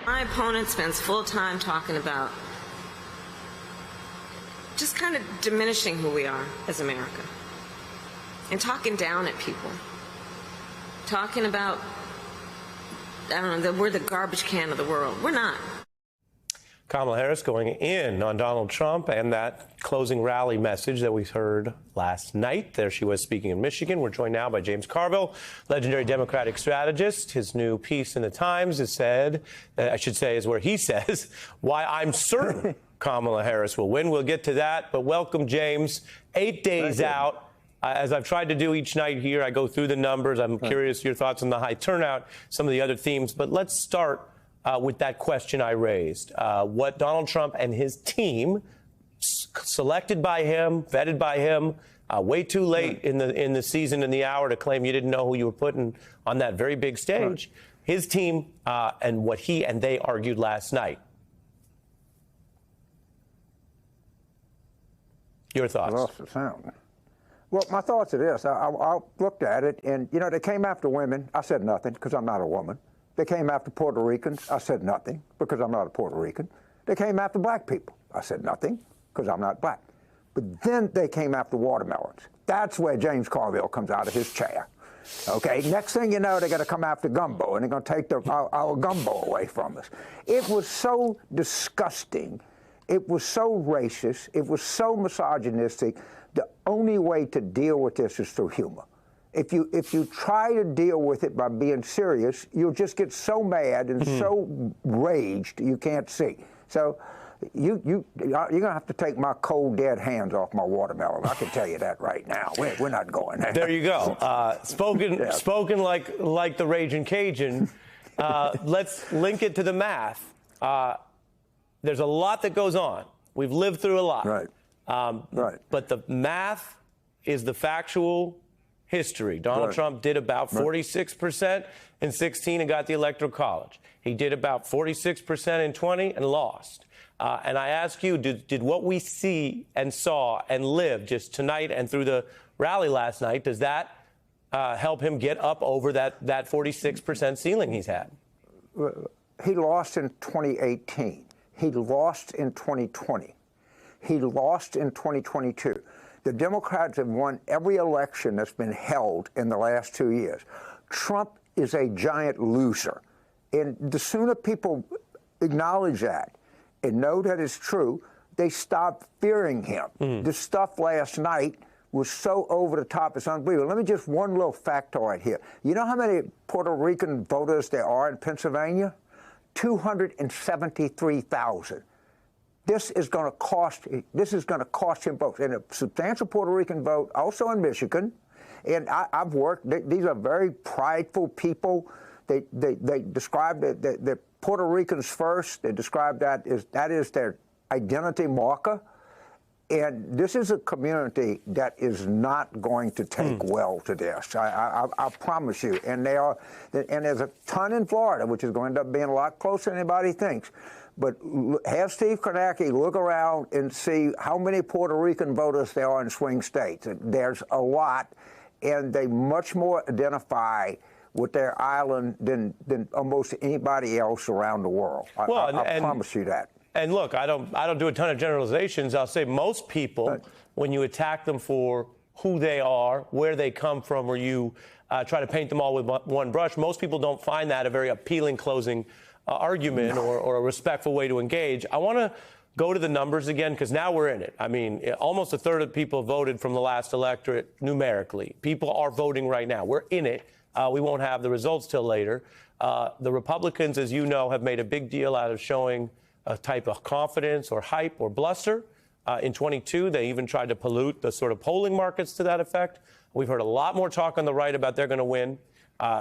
My opponent spends full time talking about just kind of diminishing who we are as America and talking down at people, talking about, I don't know, that we're the garbage can of the world. We're not. Kamala Harris going in on Donald Trump and that closing rally message that we heard last night. There she was speaking in Michigan. We're joined now by James Carville, legendary Democratic strategist. His new piece in the Times is is where he says why I'm certain Kamala Harris will win. We'll get to that, but welcome, James. 8 days out. As I've tried to do each night here, I go through the numbers. I'm curious your thoughts on the high turnout, some of the other themes, but let's start with that question I raised. What Donald Trump and his team, selected by him, vetted by him, way too late in the season and the hour to claim you didn't know who you were putting on that very big stage. His team and what he and they argued last night. Your thoughts? I lost the sound. Well, my thoughts are this. I looked at it, and, you know, they came after women. I said nothing because I'm not a woman. They came after Puerto Ricans. I said nothing because I'm not a Puerto Rican. They came after black people. I said nothing because I'm not black. But then they came after watermelons. That's where James Carville comes out of his chair. Okay, next thing you know, they're going to come after gumbo, and they're going to take our gumbo away from us. It was so disgusting. It was so racist. It was so misogynistic. The only way to deal with this is through humor. If you try to deal with it by being serious, you'll just get so mad and so raged you can't see. So you're gonna have to take my cold dead hands off my watermelon. I can tell you that right now. We're not going there. There you go. Spoken like the Raging Cajun. Let's link it to the math. There's a lot that goes on. We've lived through a lot. Right. But the math is the factual history. Donald Trump did about 46% in 16 and got the Electoral College. He did about 46% in 20 and lost. And I ask you, did what we see and saw and lived just tonight and through the rally last night, does that help him get up over that 46% ceiling he's had? He lost in 2018. He lost in 2020. He lost in 2022. The Democrats have won every election that's been held in the last 2 years. Trump is a giant loser. And the sooner people acknowledge that and know that it's true, they stop fearing him. The stuff last night was so over the top, it's unbelievable. Let me just one little factoid here. You know how many Puerto Rican voters there are in Pennsylvania? 273,000. This is going to cost him votes, and a substantial Puerto Rican vote, also in Michigan. And I've worked. These are very prideful people. They describe the Puerto Ricans first. They describe that is their identity marker. And this is a community that is not going to take well to this. I promise you. And there's a ton in Florida, which is going to end up being a lot closer than anybody thinks. But have Steve Kornacki look around and see how many Puerto Rican voters there are in swing states. There's a lot, and they much more identify with their island than almost anybody else around the world. I promise you that. And look, I don't do a ton of generalizations. I'll say most people, when you attack them for who they are, where they come from, or you try to paint them all with one brush, most people don't find that a very appealing closing argument or a respectful way to engage. I want to go to the numbers again because now we're in it. I mean, almost a third of people voted from the last electorate numerically. People are voting right now. We're in it. We won't have the results till later. The Republicans, as you know, have made a big deal out of showing a type of confidence or hype or bluster. In 22, they even tried to pollute the sort of polling markets to that effect. We've heard a lot more talk on the right about they're going to win.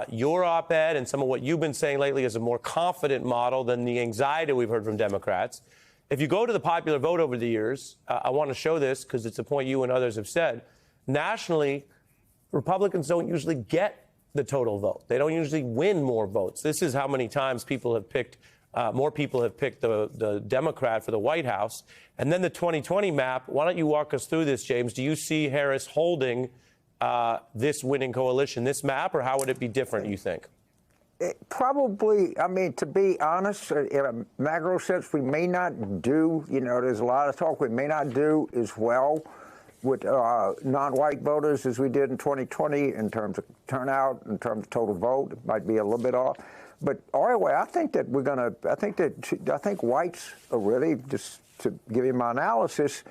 Your op-ed and some of what you've been saying lately is a more confident model than the anxiety we've heard from Democrats. If you go to the popular vote over the years, I want to show this because it's a point you and others have said. Nationally, Republicans don't usually get the total vote. They don't usually win more votes. This is how many times people have picked, more people have picked the Democrat for the White House. And then the 2020 map, why don't you walk us through this, James? Do you see Harris holding this winning coalition, this map, or how would it be different, you think? Probably, I mean, to be honest, in a macro sense, we may not do, there's a lot of talk, we may not do as well with non-white voters as we did in 2020 in terms of turnout, in terms of total vote. It might be a little bit off. But anyway, I think whites are really, just to give you my analysis,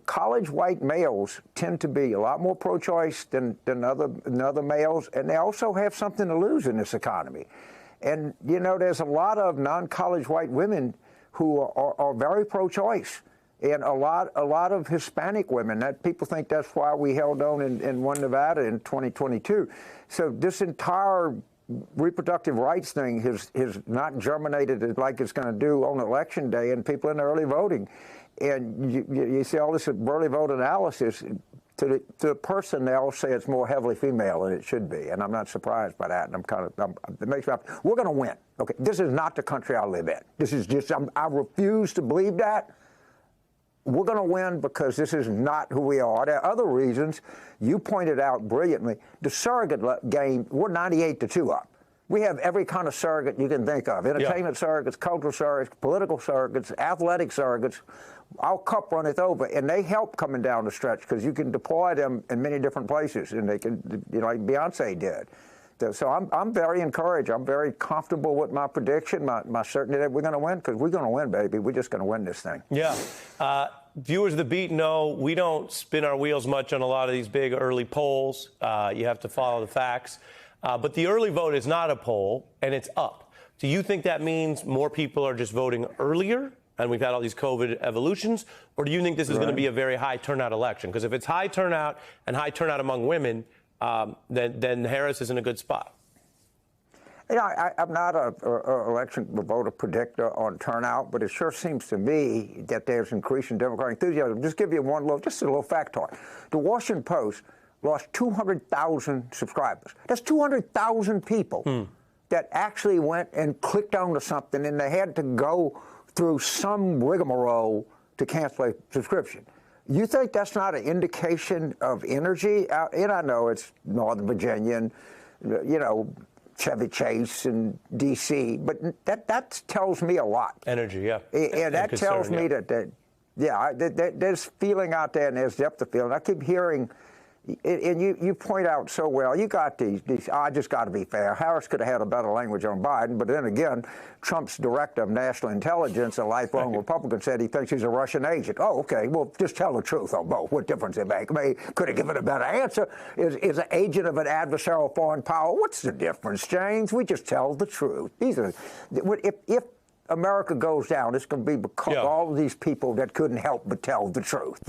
college white males tend to be a lot more pro-choice than other males, and they also have something to lose in this economy. And, there's a lot of non-college white women who are very pro-choice, and a lot of Hispanic women. That people think that's why we held on and won Nevada in 2022. So this entire reproductive rights thing has not germinated like it's going to do on Election Day, and people in early voting. And you see all this early vote analysis. To the person, they all say it's more heavily female than it should be, and I'm not surprised by that. And it makes me happy. We're going to win. Okay, this is not the country I live in. This is just I refuse to believe that. We're going to win because this is not who we are. There are other reasons. You pointed out brilliantly the surrogate game. We're 98-2 up. We have every kind of surrogate you can think of: entertainment surrogates, cultural surrogates, political surrogates, athletic surrogates. Our cup runneth over, and they help coming down the stretch because you can deploy them in many different places, and they can, like Beyonce did. So I'm very encouraged. I'm very comfortable with my prediction, my certainty that we're going to win, because we're going to win, baby. We're just going to win this thing. Yeah. Viewers of The Beat know we don't spin our wheels much on a lot of these big early polls. You have to follow the facts. But the early vote is not a poll, and it's up. Do you think that means more people are just voting earlier, and we've had all these COVID evolutions, or do you think this is going to be a very high turnout election? Because if it's high turnout and high turnout among women, then Harris is in a good spot. I'm not an election voter predictor on turnout, but it sure seems to me that there's increasing Democratic enthusiasm. Just give you just a little factoid. The Washington Post lost 200,000 subscribers. That's 200,000 people that actually went and clicked onto something, and they had to go through some rigmarole to cancel a subscription. You think that's not an indication of energy? And I know it's Northern Virginia and, Chevy Chase and D.C., but that tells me a lot. Energy, yeah. And that tells me that there's feeling out there, and there's depth of feeling. I keep hearing, and you point out so well, you got these I just got to be fair. Harris could have had a better language on Biden, but then again, Trump's director of national intelligence, a lifelong Republican, said he thinks he's a Russian agent. Oh, okay, well, just tell the truth on both. What difference it make? I mean, could have given a better answer. Is an agent of an adversarial foreign power. What's the difference, James? We just tell the truth. If America goes down, it's going to be because of all of these people that couldn't help but tell the truth.